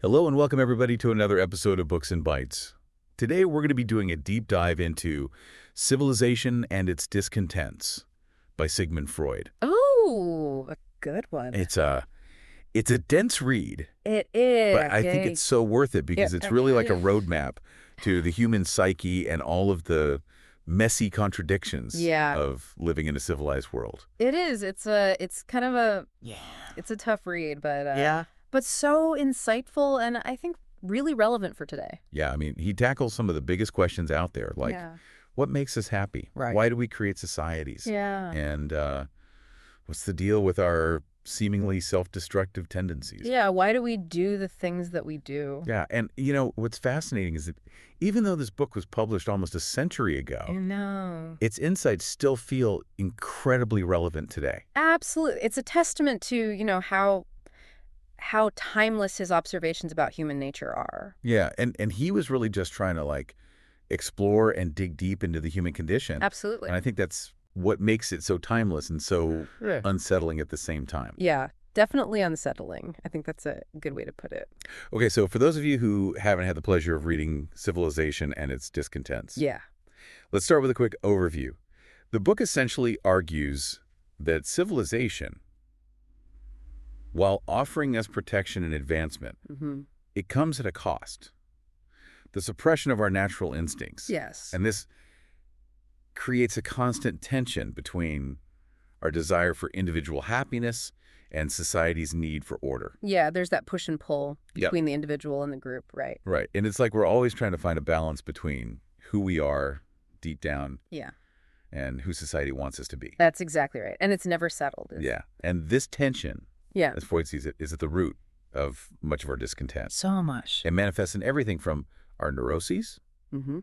Hello and welcome everybody to another episode of Books and Bytes. Today we're going to be doing a deep dive into Civilization and Its Discontents by Sigmund Freud. Oh, a good one. It's a dense read, It is. but I think it's so worth it because it's really like a roadmap to the human psyche and all of the messy contradictions of living in a civilized world. It is. It's kind of a it's a tough read, but so insightful and I think really relevant for today. Yeah, I mean, he tackles some of the biggest questions out there, like what makes us happy? Right. Why do we create societies? Yeah. And what's the deal with our seemingly self-destructive tendencies? Yeah, why do we do the things that we do? Yeah, and you know, what's fascinating is that even though this book was published almost a century ago, I know. its insights still feel incredibly relevant today. Absolutely. It's a testament to, how timeless his observations about human nature are. Yeah, and he was really just trying to like explore and dig deep into the human condition. Absolutely. And I think that's what makes it so timeless and so unsettling at the same time. Yeah, definitely unsettling. I think that's a good way to put it. Okay, so for those of you who haven't had the pleasure of reading Civilization and Its Discontents, let's start with a quick overview. The book essentially argues that civilization, while offering us protection and advancement, it comes at a cost. The suppression of our natural instincts. Yes. And this creates a constant tension between our desire for individual happiness and society's need for order. Yeah, there's that push and pull between the individual and the group, right? Right. And it's like we're always trying to find a balance between who we are deep down and who society wants us to be. That's exactly right. And it's never settled. Yeah. And this tension, as Freud sees it, is at the root of much of our discontent. So much. It manifests in everything from our neuroses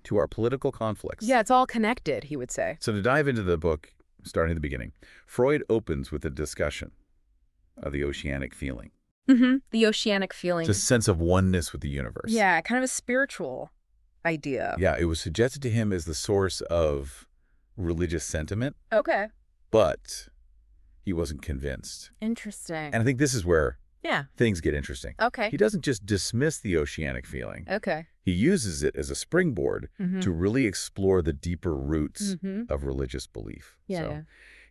to our political conflicts. Yeah, it's all connected, he would say. So to dive into the book, starting at the beginning, Freud opens with a discussion of the oceanic feeling. The oceanic feeling. It's a sense of oneness with the universe. Yeah, kind of a spiritual idea. Yeah, it was suggested to him as the source of religious sentiment. Okay. But he wasn't convinced. Interesting. And I think this is where things get interesting. Okay. He doesn't just dismiss the oceanic feeling. Okay. He uses it as a springboard to really explore the deeper roots of religious belief. So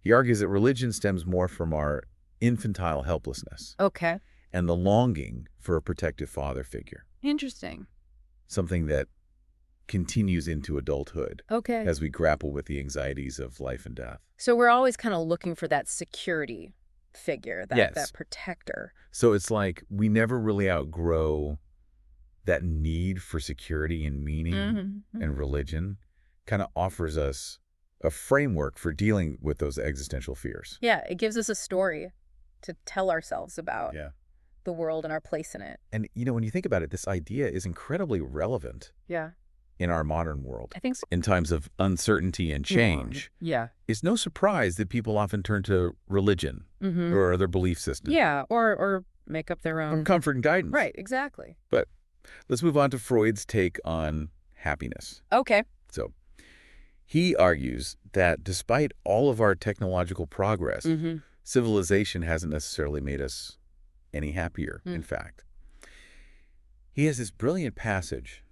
he argues that religion stems more from our infantile helplessness. Okay. And the longing for a protective father figure. Interesting. Something that continues into adulthood as we grapple with the anxieties of life and death. So we're always kind of looking for that security figure, that protector. So it's like we never really outgrow that need for security and meaning, and religion kind of offers us a framework for dealing with those existential fears. Yeah, it gives us a story to tell ourselves about the world and our place in it. And, you know, when you think about it, this idea is incredibly relevant in our modern world. I think so. In times of uncertainty and change. Yeah. It's no surprise that people often turn to religion or other belief systems. Yeah, or make up their own. For comfort and guidance. Right, exactly. But let's move on to Freud's take on happiness. Okay. So he argues that despite all of our technological progress, civilization hasn't necessarily made us any happier, in fact. He has this brilliant passage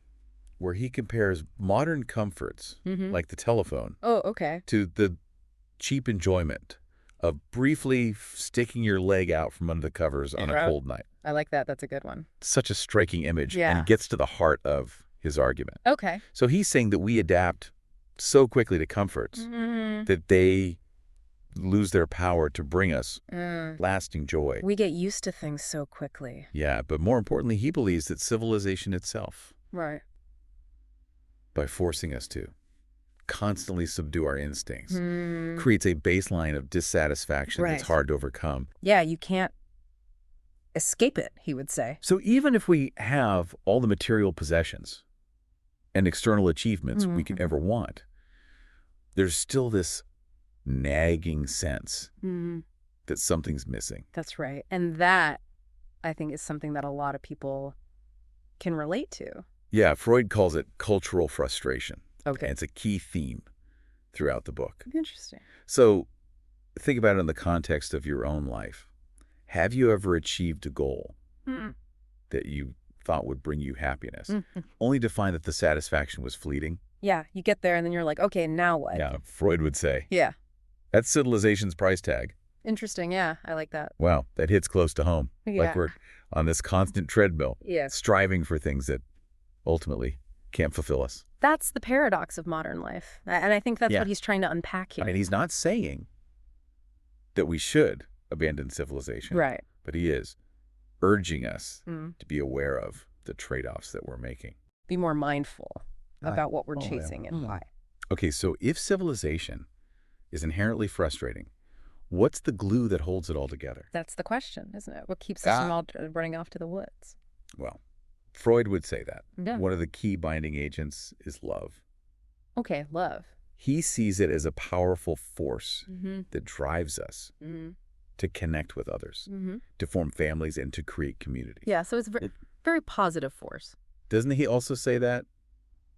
where he compares modern comforts, like the telephone, to the cheap enjoyment of briefly sticking your leg out from under the covers on a cold night. I like that. That's a good one. Such a striking image, and it gets to the heart of his argument. Okay. So he's saying that we adapt so quickly to comforts that they lose their power to bring us lasting joy. We get used to things so quickly. Yeah, but more importantly, he believes that civilization itself, by forcing us to constantly subdue our instincts, creates a baseline of dissatisfaction that's hard to overcome. Yeah, you can't escape it, he would say. So even if we have all the material possessions and external achievements we could ever want, there's still this nagging sense that something's missing. That's right. And that, I think, is something that a lot of people can relate to. Yeah, Freud calls it cultural frustration. Okay. And it's a key theme throughout the book. Interesting. So think about it in the context of your own life. Have you ever achieved a goal that you thought would bring you happiness, only to find that the satisfaction was fleeting. Yeah, you get there and then you're like, okay, now what? Yeah, Freud would say. Yeah. That's civilization's price tag. Interesting, yeah, I like that. Wow, that hits close to home. Yeah. Like we're on this constant treadmill, striving for things that ultimately can't fulfill us. That's the paradox of modern life. And I think that's what he's trying to unpack here. I mean, he's not saying that we should abandon civilization. Right. But he is urging us to be aware of the trade-offs that we're making. Be more mindful about what we're chasing and why. Okay, so if civilization is inherently frustrating, what's the glue that holds it all together? That's the question, isn't it? What keeps us from all running off to the woods? Well, Freud would say that. Yeah. One of the key binding agents is love. Okay, love. He sees it as a powerful force that drives us to connect with others, to form families, and to create communities. Yeah, so it's a very positive force. Doesn't he also say that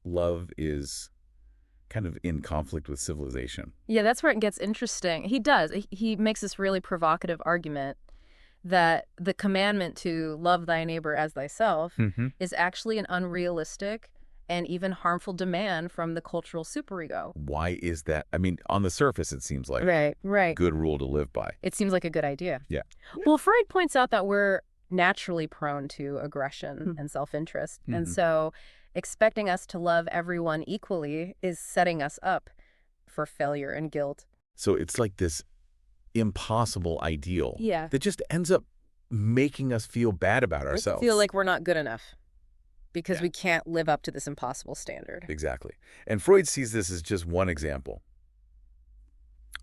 love is kind of in conflict with civilization? Yeah, that's where it gets interesting. He does. He makes this really provocative argument that the commandment to love thy neighbor as thyself is actually an unrealistic and even harmful demand from the cultural superego. Why is that? I mean, on the surface, it seems like a good rule to live by. It seems like a good idea. Yeah. Well, Freud points out that we're naturally prone to aggression and self-interest. And so expecting us to love everyone equally is setting us up for failure and guilt. So it's like this impossible ideal that just ends up making us feel bad about ourselves. Feel like we're not good enough because we can't live up to this impossible standard. Exactly. And Freud sees this as just one example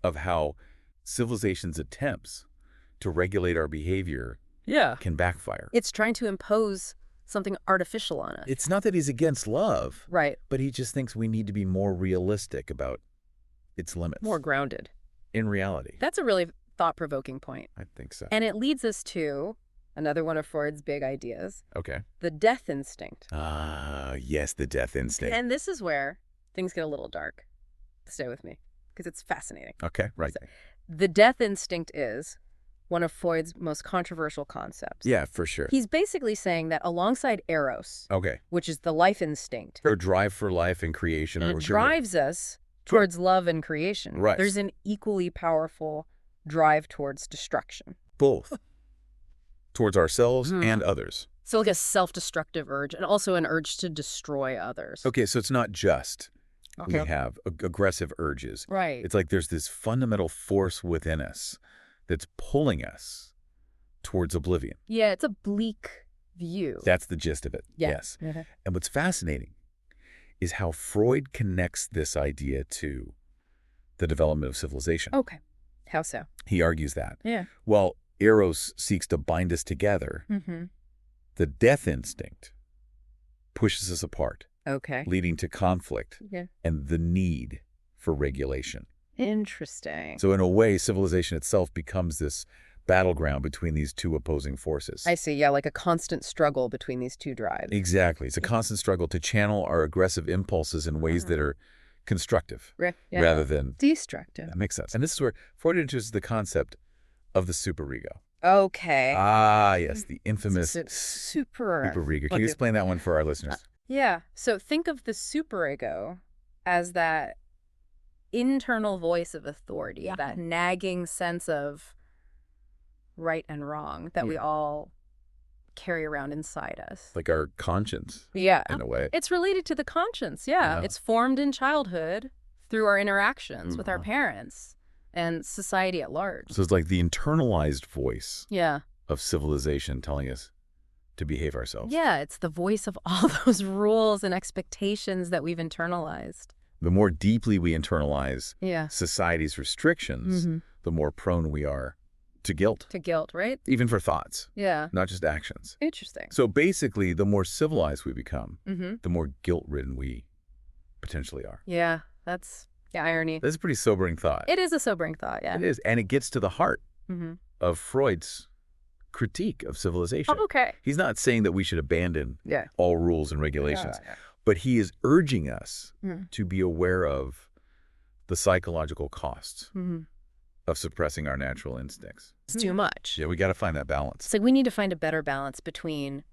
of how civilization's attempts to regulate our behavior can backfire. It's trying to impose something artificial on us. It's not that he's against love. Right. But he just thinks we need to be more realistic about its limits. More grounded. In reality. That's a really thought-provoking point. I think so. And it leads us to another one of Freud's big ideas. Okay. The death instinct. Ah, yes, the death instinct. And this is where things get a little dark. Stay with me, because it's fascinating. Okay, right. So, the death instinct is one of Freud's most controversial concepts. Yeah, for sure. He's basically saying that alongside eros, which is the life instinct, or drive for life and creation, it drives us towards love and creation. Right. There's an equally powerful drive towards destruction. Both. Towards ourselves and others. So like a self-destructive urge and also an urge to destroy others. Okay, so it's not just we have aggressive urges. Right. It's like there's this fundamental force within us that's pulling us towards oblivion. Yeah, it's a bleak view. That's the gist of it. Yeah. Yes. And what's fascinating is how Freud connects this idea to the development of civilization. Okay. How so? He argues that. Yeah. While Eros seeks to bind us together, the death instinct pushes us apart. Okay. Leading to conflict and the need for regulation. Interesting. So in a way, civilization itself becomes this battleground between these two opposing forces. I see. Yeah, like a constant struggle between these two drives. Exactly. It's a constant struggle to channel our aggressive impulses in ways that are constructive rather than destructive. That makes sense. And this is where Freud introduces the concept of the superego. Okay. Ah, yes, the infamous superego. Can you explain that one for our listeners? Yeah. So think of the superego as that internal voice of authority, that nagging sense of right and wrong that we all carry around inside us. Like our conscience. Yeah. In a way. It's related to the conscience. Yeah. It's formed in childhood through our interactions with our parents and society at large. So it's like the internalized voice Yeah. of civilization telling us to behave ourselves. Yeah, it's the voice of all those rules and expectations that we've internalized. The more deeply we internalize Yeah. society's restrictions, the more prone we are to guilt. To guilt, right? Even for thoughts, Yeah. not just actions. Interesting. So basically, the more civilized we become, the more guilt-ridden we potentially are. Yeah, that's irony. That's a pretty sobering thought. It is a sobering thought, yeah. It is, and it gets to the heart of Freud's critique of civilization. Oh, okay. He's not saying that we should abandon all rules and regulations, but he is urging us to be aware of the psychological costs of suppressing our natural instincts. It's too much. Yeah, we got to find that balance. It's like we need to find a better balance between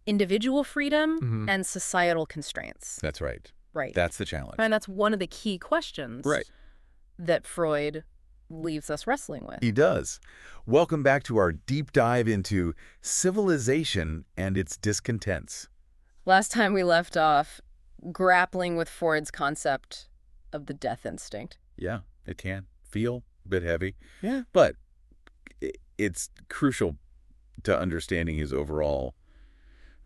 individual freedom Mhm. and societal constraints. That's right. Right. That's the challenge. And that's one of the key questions that Freud leaves us wrestling with. He does. Welcome back to our deep dive into Civilization and Its Discontents. Last time we left off grappling with Freud's concept of the death instinct. Yeah, it can feel a bit heavy. Yeah. But it's crucial to understanding his overall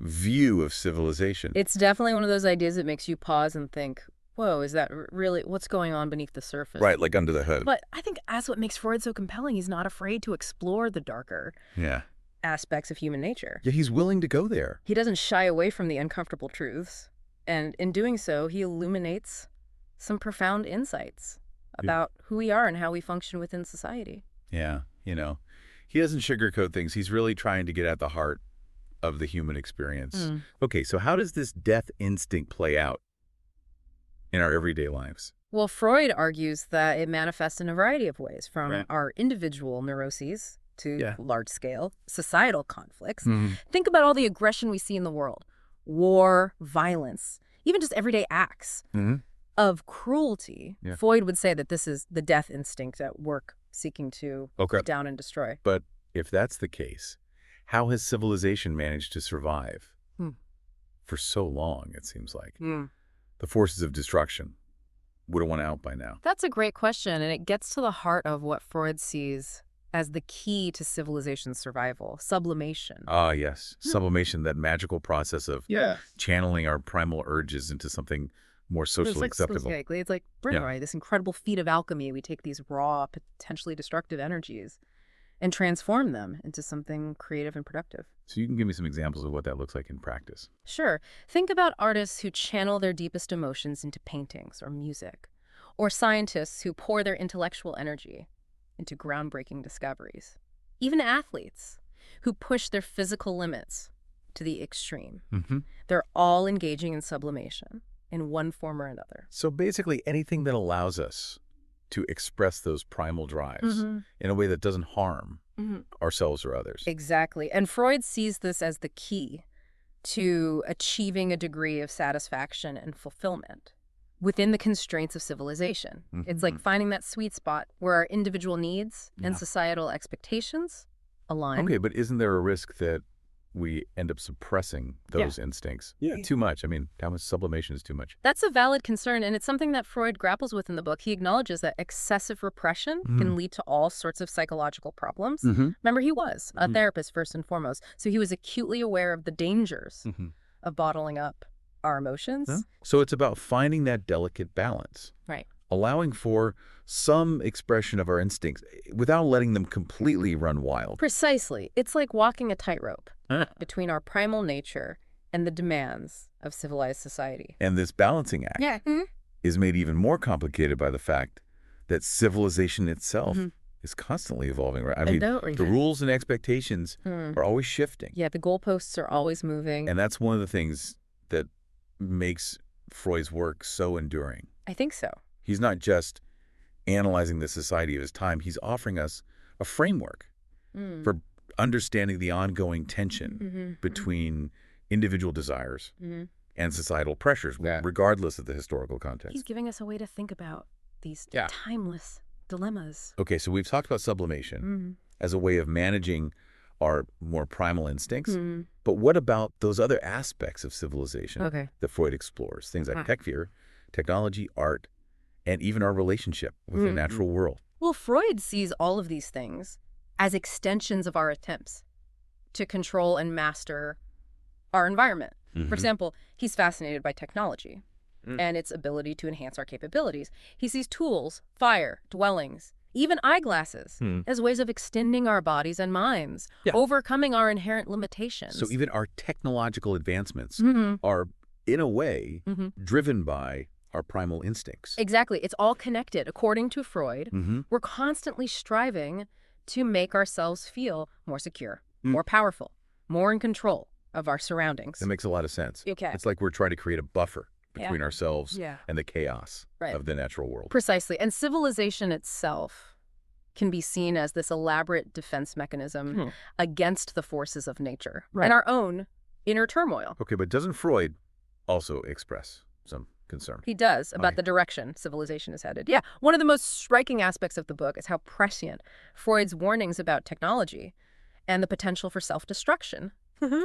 view of civilization. It's definitely one of those ideas that makes you pause and think, whoa, is that really what's going on beneath the surface? Right, like under the hood. But I think that's what makes Freud so compelling. He's not afraid to explore the darker aspects of human nature. Yeah, he's willing to go there. He doesn't shy away from the uncomfortable truths. And in doing so, he illuminates some profound insights about who we are and how we function within society. Yeah, he doesn't sugarcoat things. He's really trying to get at the heart of the human experience. Okay, so how does this death instinct play out in our everyday lives? Well, Freud argues that it manifests in a variety of ways, from our individual neuroses to large-scale societal conflicts. Think about all the aggression we see in the world. War, violence, even just everyday acts of cruelty. Freud would say that this is the death instinct at work, seeking to put down and destroy. But if that's the case, how has civilization managed to survive for so long, it seems like? The forces of destruction would have won out by now. That's a great question, and it gets to the heart of what Freud sees as the key to civilization's survival: sublimation. Ah, yes. Sublimation, that magical process of channeling our primal urges into something more socially acceptable. Exactly. It's like right, this incredible feat of alchemy. We take these raw, potentially destructive energies and transform them into something creative and productive. So you can give me some examples of what that looks like in practice. Sure. Think about artists who channel their deepest emotions into paintings or music, or scientists who pour their intellectual energy into groundbreaking discoveries. Even athletes who push their physical limits to the extreme. They're all engaging in sublimation in one form or another. So basically anything that allows us to express those primal drives in a way that doesn't harm ourselves or others. Exactly. And Freud sees this as the key to achieving a degree of satisfaction and fulfillment within the constraints of civilization. It's like finding that sweet spot where our individual needs and societal expectations align. Okay, but isn't there a risk that we end up suppressing those instincts too much? I mean, how much sublimation is too much? That's a valid concern, and it's something that Freud grapples with in the book. He acknowledges that excessive repression can lead to all sorts of psychological problems. Remember, he was a therapist first and foremost, so he was acutely aware of the dangers of bottling up our emotions. So it's about finding that delicate balance. Right. Allowing for some expression of our instincts without letting them completely run wild. Precisely. It's like walking a tightrope between our primal nature and the demands of civilized society. And this balancing act is made even more complicated by the fact that civilization itself is constantly evolving, right? I mean, the rules and expectations are always shifting. Yeah, the goalposts are always moving. And that's one of the things that makes Freud's work so enduring. I think so. He's not just analyzing the society of his time. He's offering us a framework for understanding the ongoing tension between individual desires and societal pressures, regardless of the historical context. He's giving us a way to think about these timeless dilemmas. Okay, so we've talked about sublimation as a way of managing our more primal instincts. But what about those other aspects of civilization that Freud explores? Things like tech fear, technology, art, and even our relationship with the natural world. Well, Freud sees all of these things as extensions of our attempts to control and master our environment. For example, he's fascinated by technology and its ability to enhance our capabilities. He sees tools, fire, dwellings, even eyeglasses as ways of extending our bodies and minds, overcoming our inherent limitations. So even our technological advancements are, in a way, driven by our primal instincts. Exactly. It's all connected. According to Freud, we're constantly striving to make ourselves feel more secure, more powerful, more in control of our surroundings. That makes a lot of sense. Okay. It's like we're trying to create a buffer between ourselves Yeah. and the chaos of the natural world. Precisely. And civilization itself can be seen as this elaborate defense mechanism against the forces of nature and our own inner turmoil. Okay, but doesn't Freud also express some concern? He does, about Okay. the direction civilization is headed. Yeah, one of the most striking aspects of the book is how prescient Freud's warnings about technology and the potential for self-destruction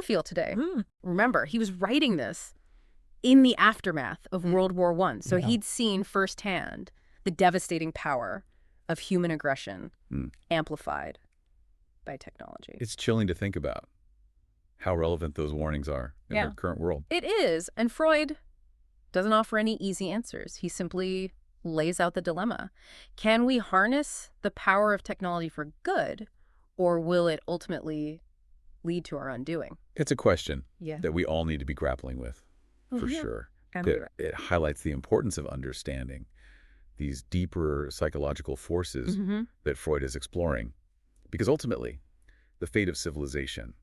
feel today. Remember, he was writing this in the aftermath of World War I, so he'd seen firsthand the devastating power of human aggression amplified by technology. It's chilling to think about how relevant those warnings are in our current world. It is, and Freud doesn't offer any easy answers. He simply lays out the dilemma. Can we harness the power of technology for good, or will it ultimately lead to our undoing? It's a question Yeah. that we all need to be grappling with, for sure. It highlights the importance of understanding these deeper psychological forces that Freud is exploring. Because ultimately, the fate of civilization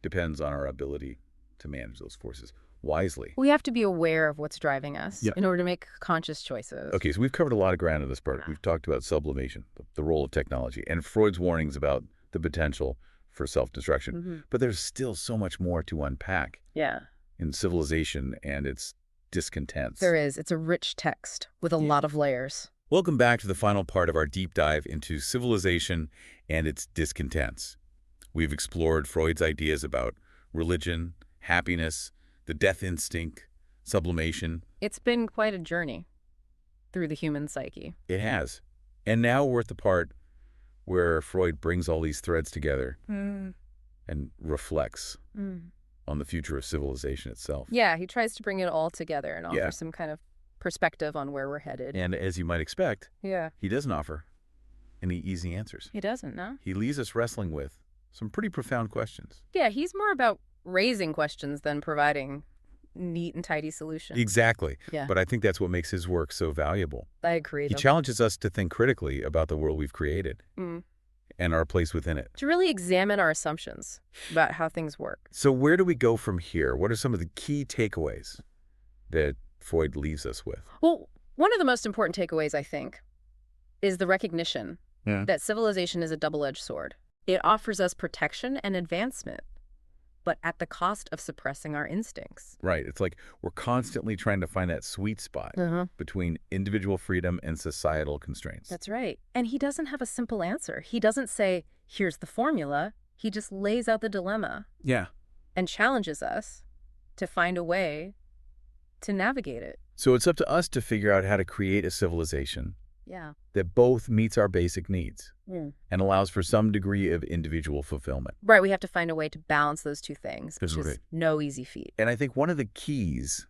depends on our ability to manage those forces wisely. We have to be aware of what's driving us in order to make conscious choices. Okay, so we've covered a lot of ground in this part. We've talked about sublimation, the role of technology, and Freud's warnings about the potential for self-destruction. But there's still so much more to unpack in Civilization and Its Discontents. There is. It's a rich text with a lot of layers. Welcome back to the final part of our deep dive into Civilization and Its Discontents. We've explored Freud's ideas about religion, happiness, the death instinct, sublimation. It's been quite a journey through the human psyche. It has. And now we're at the part where Freud brings all these threads together and reflects on the future of civilization itself. Yeah, he tries to bring it all together and offer some kind of perspective on where we're headed. And as you might expect, he doesn't offer any easy answers. He doesn't, no? He leaves us wrestling with some pretty profound questions. Yeah, he's more about raising questions than providing neat and tidy solutions. Exactly. Yeah. But I think that's what makes his work so valuable. I agree. He challenges us to think critically about the world we've created and our place within it. To really examine our assumptions about how things work. So where do we go from here? What are some of the key takeaways that Freud leaves us with? Well, one of the most important takeaways, I think, is the recognition that civilization is a double-edged sword. It offers us protection and advancement, but at the cost of suppressing our instincts. Right. It's like we're constantly trying to find that sweet spot between individual freedom and societal constraints. That's right. And he doesn't have a simple answer. He doesn't say, here's the formula. He just lays out the dilemma. Yeah. And challenges us to find a way to navigate it. So it's up to us to figure out how to create a civilization that both meets our basic needs and allows for some degree of individual fulfillment. Right, we have to find a way to balance those two things, which That's is no easy feat. And I think one of the keys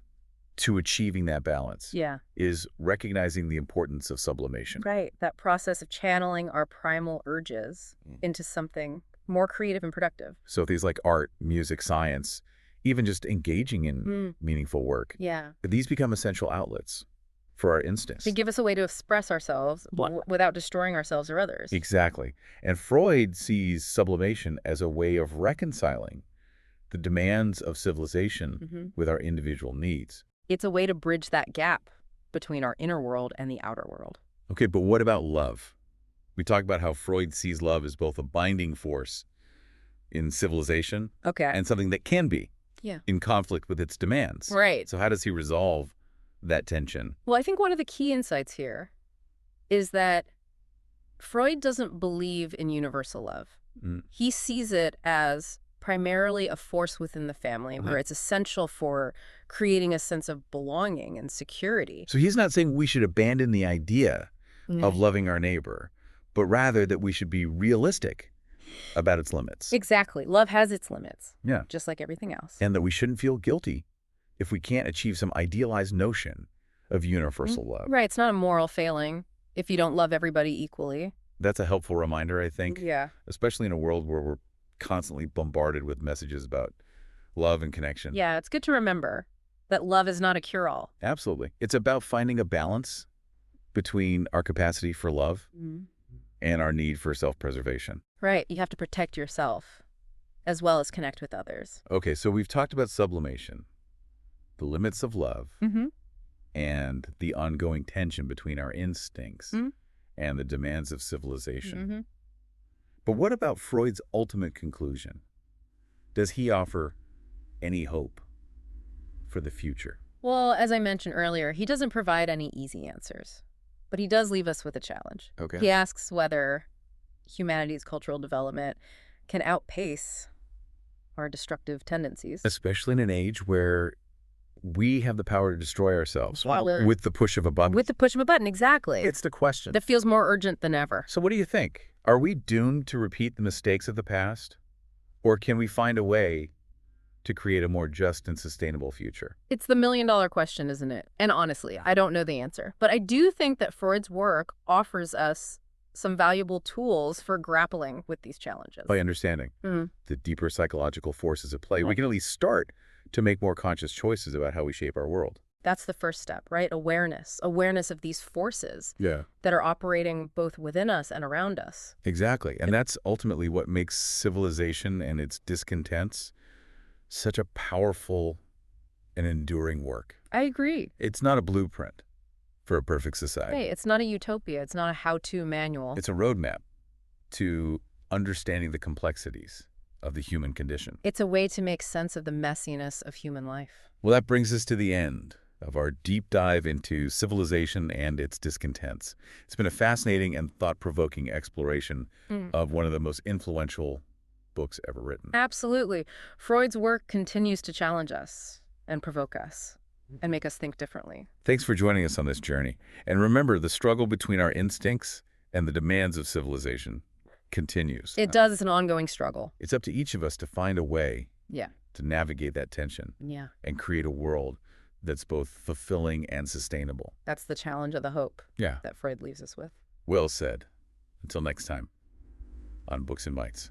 to achieving that balance is recognizing the importance of sublimation. Right, that process of channeling our primal urges into something more creative and productive. So things like art, music, science, even just engaging in meaningful work, these become essential outlets for our instincts. They give us a way to express ourselves without destroying ourselves or others. Exactly. And Freud sees sublimation as a way of reconciling the demands of civilization with our individual needs. It's a way to bridge that gap between our inner world and the outer world. Okay, but what about love? We talk about how Freud sees love as both a binding force in civilization and something that can be in conflict with its demands. Right. So how does he resolve that tension? Well, I think one of the key insights here is that Freud doesn't believe in universal love. He sees it as primarily a force within the family where it's essential for creating a sense of belonging and security. So he's not saying we should abandon the idea of loving our neighbor, but rather that we should be realistic about its limits. Exactly. Love has its limits, just like everything else. And that we shouldn't feel guilty if we can't achieve some idealized notion of universal love. Right. It's not a moral failing if you don't love everybody equally. That's a helpful reminder, I think. Yeah. Especially in a world where we're constantly bombarded with messages about love and connection. Yeah, it's good to remember that love is not a cure-all. Absolutely. It's about finding a balance between our capacity for love and our need for self-preservation. Right. You have to protect yourself as well as connect with others. Okay, so we've talked about sublimation, the limits of love, and the ongoing tension between our instincts and the demands of civilization. But what about Freud's ultimate conclusion? Does he offer any hope for the future? Well, as I mentioned earlier, he doesn't provide any easy answers, but he does leave us with a challenge. Okay. He asks whether humanity's cultural development can outpace our destructive tendencies. Especially in an age where we have the power to destroy ourselves with the push of a button. With the push of a button, exactly. It's the question. That feels more urgent than ever. So what do you think? Are we doomed to repeat the mistakes of the past? Or can we find a way to create a more just and sustainable future? It's the million-dollar question, isn't it? And honestly, I don't know the answer. But I do think that Freud's work offers us some valuable tools for grappling with these challenges. By understanding the deeper psychological forces at play, we can at least start to make more conscious choices about how we shape our world. That's the first step, right? Awareness. Awareness of these forces Yeah. that are operating both within us and around us. Exactly. And that's ultimately what makes Civilization and Its Discontents such a powerful and enduring work. I agree. It's not a blueprint for a perfect society. Hey, it's not a utopia. It's not a how-to manual. It's a roadmap to understanding the complexities of the human condition. It's a way to make sense of the messiness of human life. Well, that brings us to the end of our deep dive into Civilization and Its Discontents. It's been a fascinating and thought-provoking exploration of one of the most influential books ever written. Absolutely. Freud's work continues to challenge us and provoke us and make us think differently. Thanks for joining us on this journey. And remember, the struggle between our instincts and the demands of civilization continues. It does. It's an ongoing struggle. It's up to each of us to find a way Yeah. to navigate that tension and create a world that's both fulfilling and sustainable. That's the challenge of the hope that Freud leaves us with. Well said. Until next time on Books and Bytes.